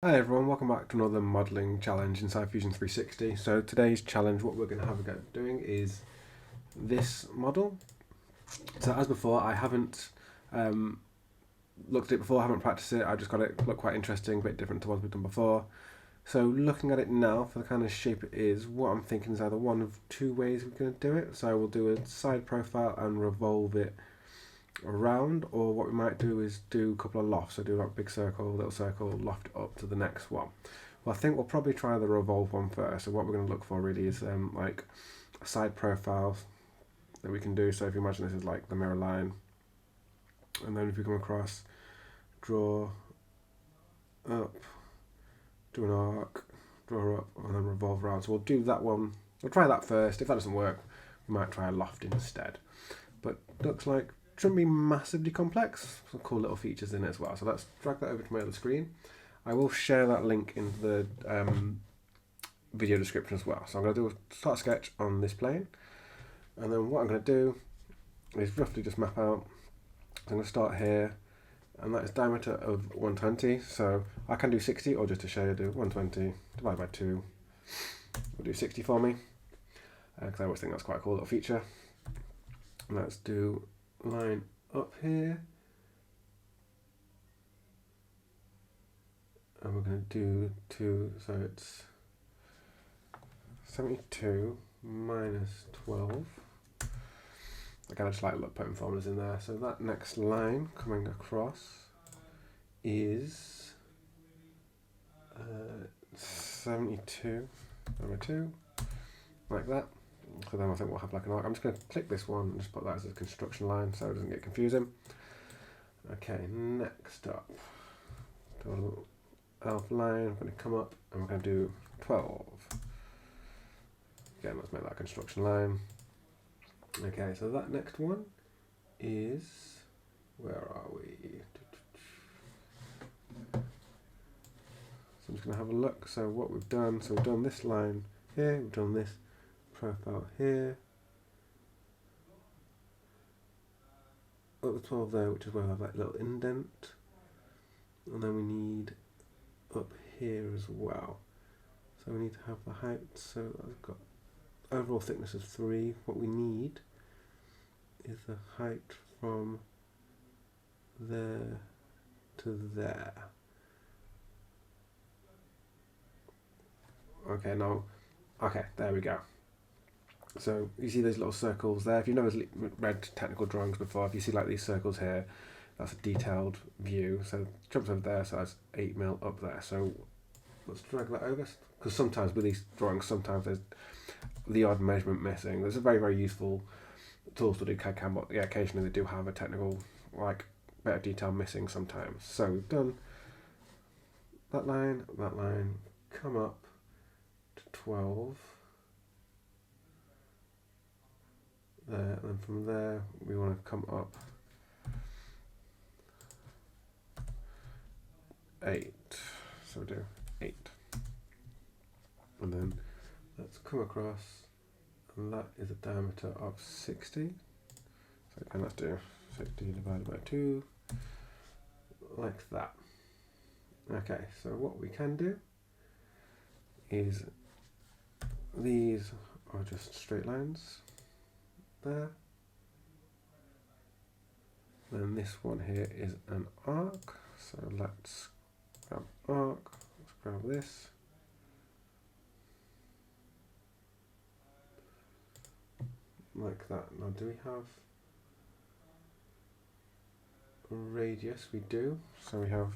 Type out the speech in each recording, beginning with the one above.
Hi everyone, welcome back to another modelling challenge inside Fusion 360. So today's challenge, what we're going to have a go at doing is this model. So as before, I haven't looked at it before, I haven't practiced it, I just got it look quite interesting, a bit different to ones we've done before. So looking at it now, for the kind of shape it is, what I'm thinking is either one of two ways we're going to do it. So we'll do a side profile and revolve it around, or what we might do is do a couple of lofts, so do like big circle, little circle, loft up to the next one. Well, I think we'll probably try the revolve one first. So what we're going to look for really is like a side profile that we can do. So if you imagine this is like the mirror line, and then if you come across, draw up, do an arc, draw up, and then revolve around. So we'll do that one. We'll try that first. If that doesn't work, we might try a loft instead. But looks like shouldn't be massively complex. Some cool little features in it as well. So let's drag that over to my other screen. I will share that link in the video description as well. So I'm going to do a start sketch on this plane, and then what I'm going to do is roughly just map out. So I'm going to start here, and that is diameter of 120. So I can do 60, or just to show you, do 120 divided by 2. We'll do 60 for me, because I always think that's quite a cool little feature. And let's do line up here, and we're going to do 2, so it's 72 minus 12. Again, I just like putting formulas in there. So that next line coming across is 72 over 2, like that. So then I think we'll have like an arc. I'm just going to click this one and just put that as a construction line so it doesn't get confusing. Okay, next up, do a little elf line. I'm going to come up and we're going to do 12. Again, let's make that a construction line. Okay, so that next one is, where are we? So I'm just going to have a look. So what we've done, so we've done this line here, we've done this profile here, up the 12 there, which is where I have that little indent, and then we need up here as well. So we need to have the height, so I've got overall thickness of 3. What we need is the height from there to there. Okay, now, okay, there we go. So you see those little circles there. If you've never read technical drawings before, if you see like these circles here, that's a detailed view. So it jumps over there, so that's 8mm up there. So let's drag that over, because sometimes with these drawings, sometimes there's the odd measurement missing. There's a very, very useful tools to do CAD/CAM, but yeah, occasionally they do have a technical, like, bit of detail missing sometimes. So we've done that line, come up to 12. There, and then from there we want to come up 8, so we do 8, and then let's come across, and that is a diameter of 60, so again let's do 60 divided by 2, like that. Okay, so what we can do is, these are just straight lines there. Then this one here is an arc, so let's grab arc, let's grab this. Like that. Now do we have a radius? We do. So we have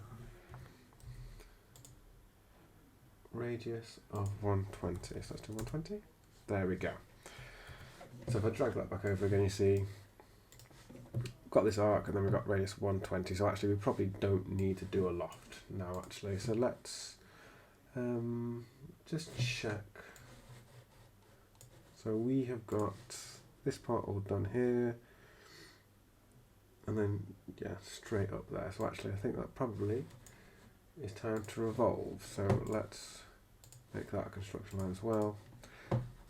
radius of 120. So let's do 120. There we go. So if I drag that back over again, you see we've got this arc, and then we've got radius 120. So actually we probably don't need to do a loft now actually. So let's just check. So we have got this part all done here, and then yeah, straight up there. So actually I think that probably is time to revolve. So let's make that a construction line as well.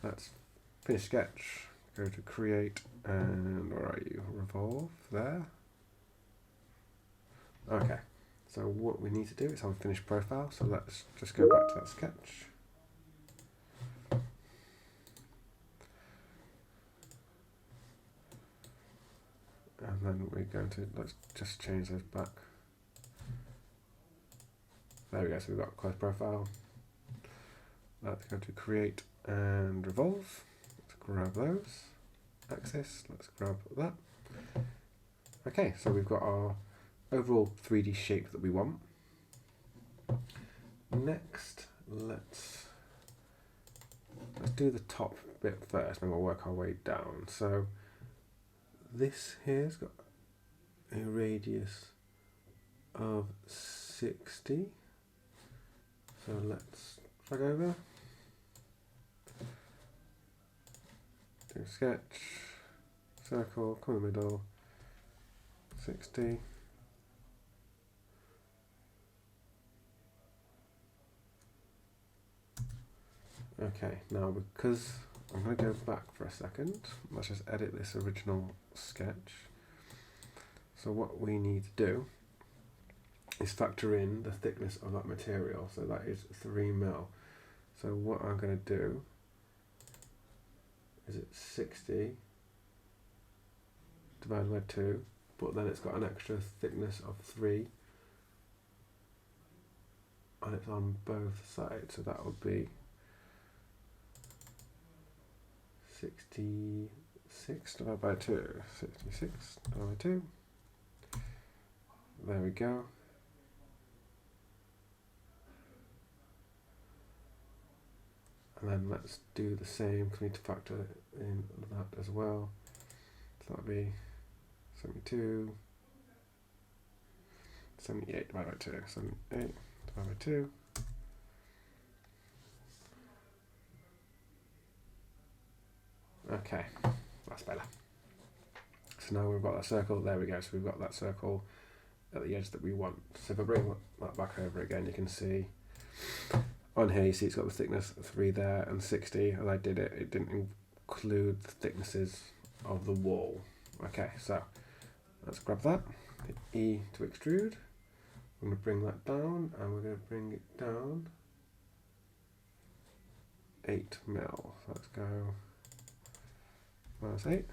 Let's finish sketch, go to create, and where are you? Revolve there. Okay, So what we need to do is have a finished profile. So let's just go back to that sketch. And then we're going to, let's just change those back. There we go, so we've got a close profile. Let's go to create and revolve. Let's grab those. Axis, let's grab that. Okay, so we've got our overall 3D shape that we want. Next, let's do the top bit first, and we'll work our way down. So this here's got a radius of 60. So let's drag over, do a sketch, circle, come in the middle, 60. Okay, now because I'm going to go back for a second, let's just edit this original sketch. So what we need to do is factor in the thickness of that material, so that is 3 mil. So what I'm going to do is it's 60 divided by 2, but then it's got an extra thickness of 3 and it's on both sides, so that would be 66 divided by 2, 66 divided by 2, there we go. And then let's do the same, because we need to factor in that as well. So that'll be 72, 78 divided by 2, 78 divided by 2. Okay, that's better. So now we've got that circle, there we go, so we've got that circle at the edge that we want. So if I bring that back over again, you can see on here, you see it's got the thickness of 3 there and 60. As I did it, it didn't include the thicknesses of the wall. Okay, so let's grab that, hit E to extrude. I'm going to bring that down, and we're going to bring it down 8 mil. So let's go -8.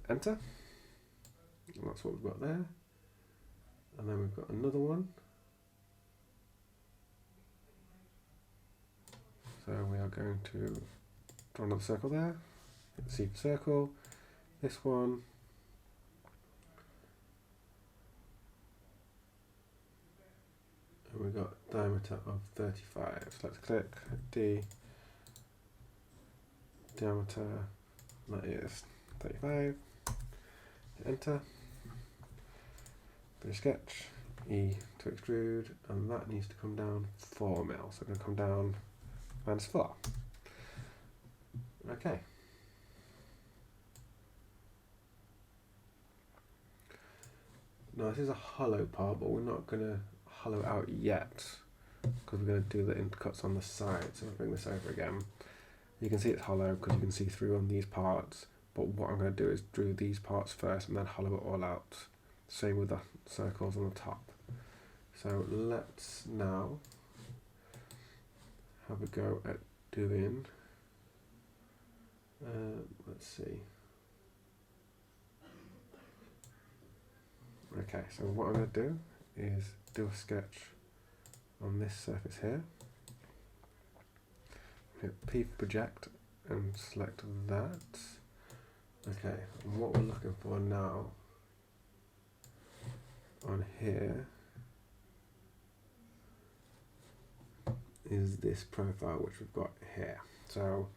Enter. And that's what we've got there. And then we've got another one. So we are going to draw another circle there. Hit C for circle. This one. And we've got diameter of 35. So let's click D. Diameter, that is 35. Hit enter. Finish sketch. E to extrude, and that needs to come down 4 mil. So we're going to come down -4. Okay. Now this is a hollow part, but we're not going to hollow it out yet, because we're going to do the intercuts on the side. So I'll bring this over again. You can see it's hollow because you can see through on these parts, but what I'm going to do is do these parts first and then hollow it all out. Same with the circles on the top. So let's now have a go at doing, let's see. Okay, so what I'm going to do is do a sketch on this surface here. Hit P for project and select that. Okay, and what we're looking for now on here is this profile which we've got here. So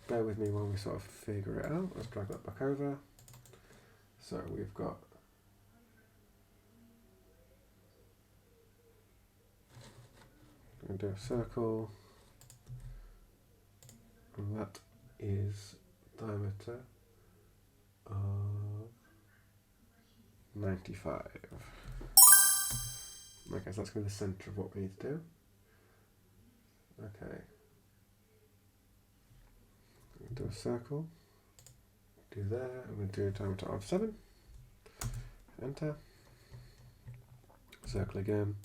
bear with me while we sort of figure it out. Let's drag that back over. So we've got I'm going to do a circle, and that is diameter of 95. Okay, so that's going to be the centre of what we need to do. Okay. Do a circle, do there, I'm going to do a diameter of 7, enter. circle again.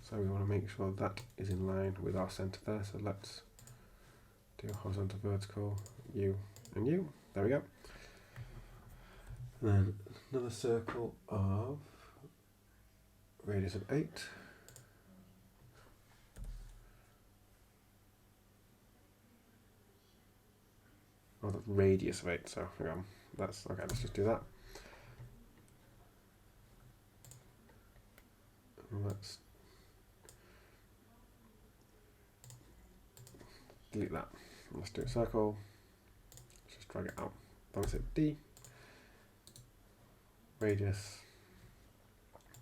So we want to make sure that is in line with our centre there. So let's do horizontal, vertical, U and U. There we go. And then another circle of radius of 8. Oh, that's radius of 8, so hang on. That's okay, let's just do that. And let's delete that. Let's do a circle. Let's just drag it out. Then let's hit D. Radius.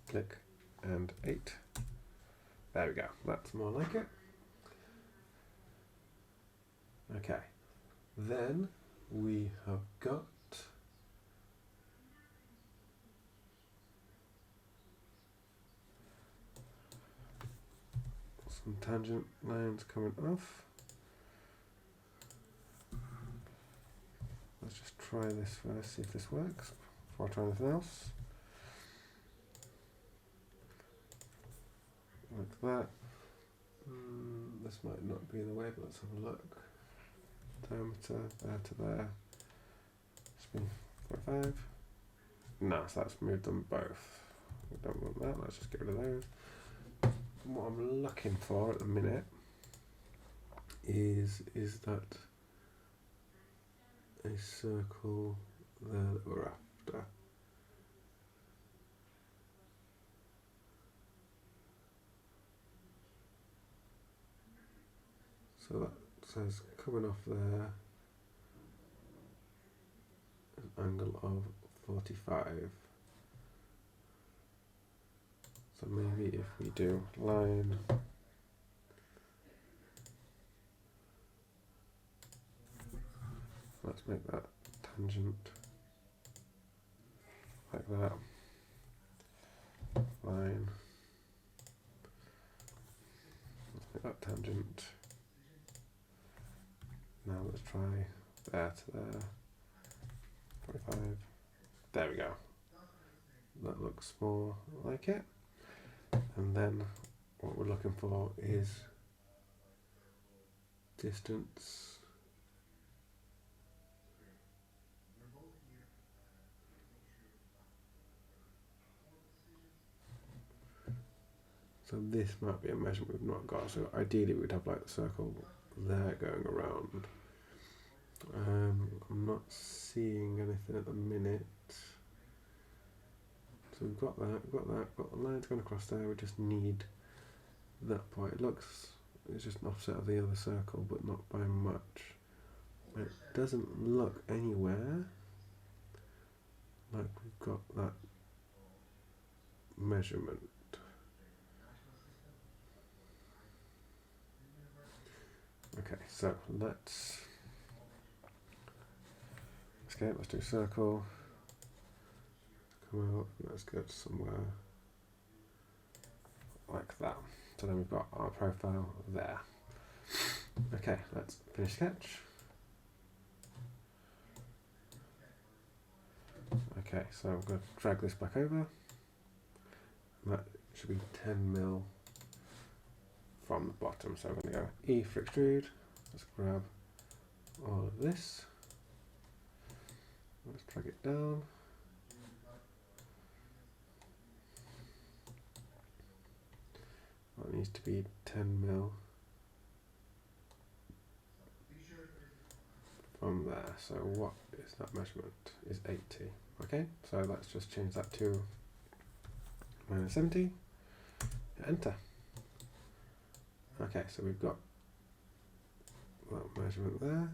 Click and 8. There we go. That's more like it. Okay. Then we have got some tangent lines coming off. Let's just try this first, see if this works before I try anything else. Like that. This might not be in the way, but let's have a look. Diameter there to there. Spin 45. No, so that's moved them both. We don't want that. Let's just get rid of those. What I'm looking for at the minute is that a circle there that we're after. So that says coming off there an angle of 45. So maybe if we do line let's make that tangent like that. Line. Let's make that tangent. Now let's try there to there. 45. There we go. That looks more like it. And then what we're looking for is distance. So this might be a measurement we've not got. So ideally we'd have like the circle there going around. I'm not seeing anything at the minute. So we've got that, got the lines going across there. We just need that part. It looks, it's just an offset of the other circle, but not by much. It doesn't look anywhere like we've got that measurement. Okay, so let's do circle. Come out, let's go to somewhere like that. So then we've got our profile there. Okay, let's finish sketch. Okay, so I'm going to drag this back over. That should be 10 mil from the bottom. So I'm going to go E for extrude. Let's grab all of this. Let's drag it down. That needs to be 10 mil from there. So what is that measurement? Is 80. Okay, so let's just change that to minus 70. Enter. Okay, so we've got that measurement there.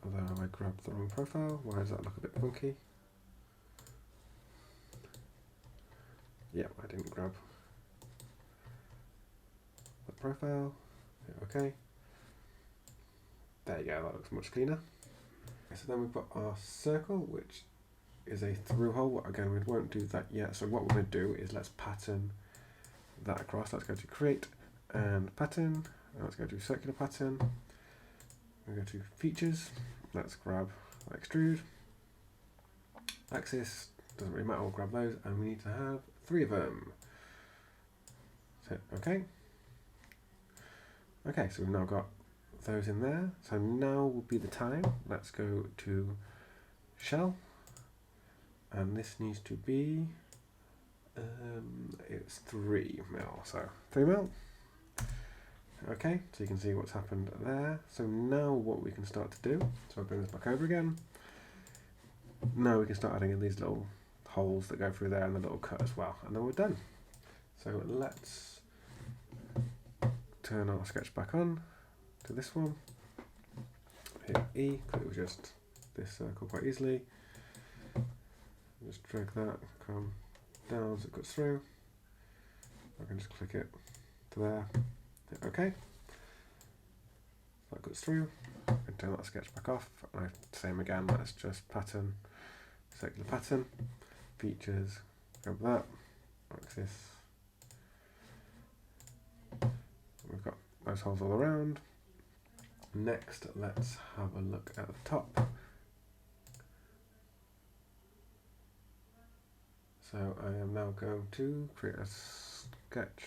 Although I grabbed the wrong profile, why does that look a bit funky? Yeah, I didn't grab the profile. Okay. There you go, that looks much cleaner. So then we've got our circle, which is a through hole. Again, we won't do that yet. So what we're going to do is let's pattern that across. Let's go to create and pattern. And let's go to circular pattern. we go to features, let's grab extrude, axis, doesn't really matter, we'll grab those, and we need to have 3 of them. So, okay. Okay, so we've now got those in there. So now will be the time. Let's go to shell, and this needs to be, it's 3 mil, so 3 mil. Okay, so you can see what's happened there. So now what we can start to do, so I'll bring this back over again. Now we can start adding in these little holes that go through there and the little cut as well, and then we're done. So let's turn our sketch back on to this one. Hit E, because it was just this circle quite easily. Just drag that, come down so it cuts through. I can just click it to there. Hit OK. So that cuts through. And turn that sketch back off. Same again, let's just pattern, circular pattern, features, grab that, axis. We've got those holes all around. Next, let's have a look at the top. So I am now going to create a sketch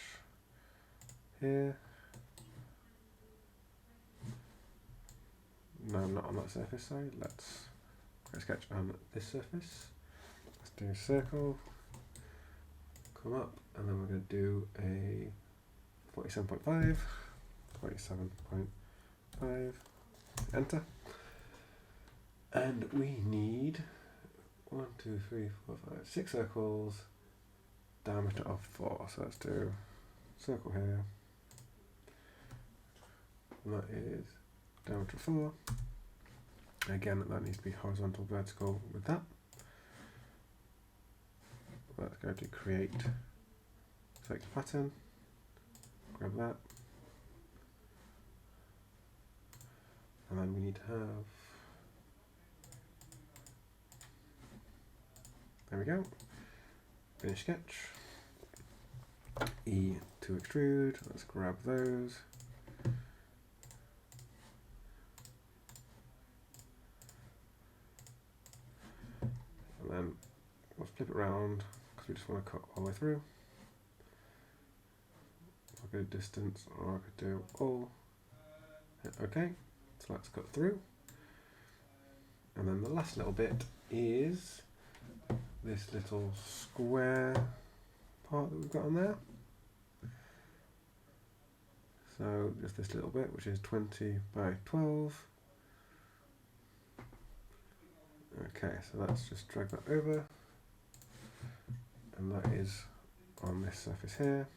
here. No, not on that surface, sorry. Let's create a sketch on this surface. Let's do a circle, come up, and then we're going to do a 47.5, 47.5, enter. And we need 1, 2, 3, 4, 5, 6 circles, diameter of 4. So let's do circle here, and that is diameter of 4. Again, that needs to be horizontal, vertical with that. Let's go to create circular pattern, grab that, and then we need to have, there we go, finish sketch, E to extrude, let's grab those, and then let's flip it around because we just want to cut all the way through. I could do distance, or I could do all. Okay, so let's cut through. And then the last little bit is this little square part that we've got on there. So just this little bit, which is 20 by 12. Okay, so let's just drag that over. And that is on this surface here.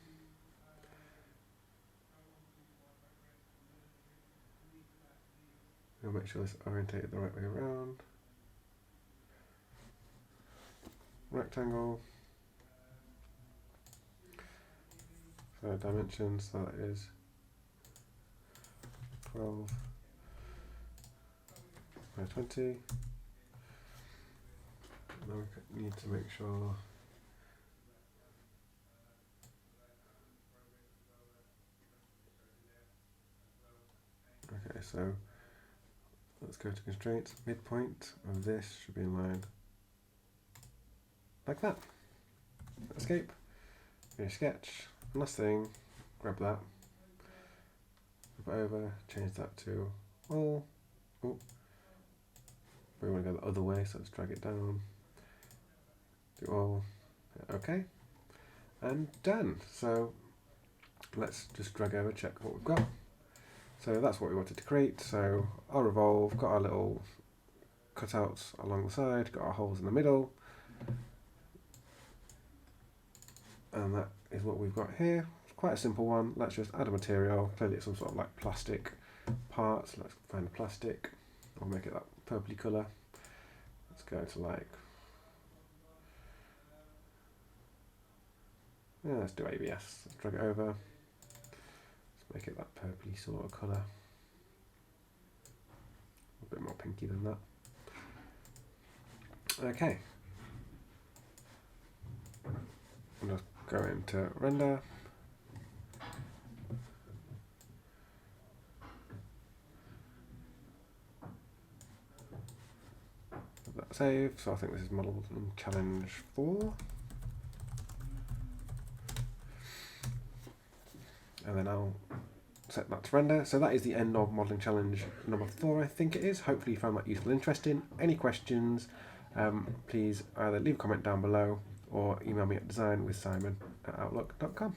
We'll make sure this is orientated the right way around. Rectangle. So dimensions, so that is 12 by 20. And then we need to make sure okay, so let's go to constraints. Midpoint of this should be in line like that. Escape, finish sketch, last thing, grab that, flip it over, change that to all. Oh, we want to go the other way, so let's drag it down, do all, okay, and done. So let's just drag over, check what we've got. So that's what we wanted to create. So our revolve, got our little cutouts along the side, got our holes in the middle, and that is what we've got here. It's quite a simple one. Let's just add a material. Clearly it's some sort of like plastic parts. Let's find the plastic. I'll make it that purpley colour. Let's go to like, yeah, let's do ABS. Let's drag it over. Let's make it that purpley sort of colour. A bit more pinky than that. Okay. I'm just go into render. save. So I think this is model challenge 4. And then I'll set that to render. So that is the end of modelling challenge number 4, I think it is. Hopefully you found that useful and interesting. Any questions, please either leave a comment down below or email me at design with Simon@outlook.com.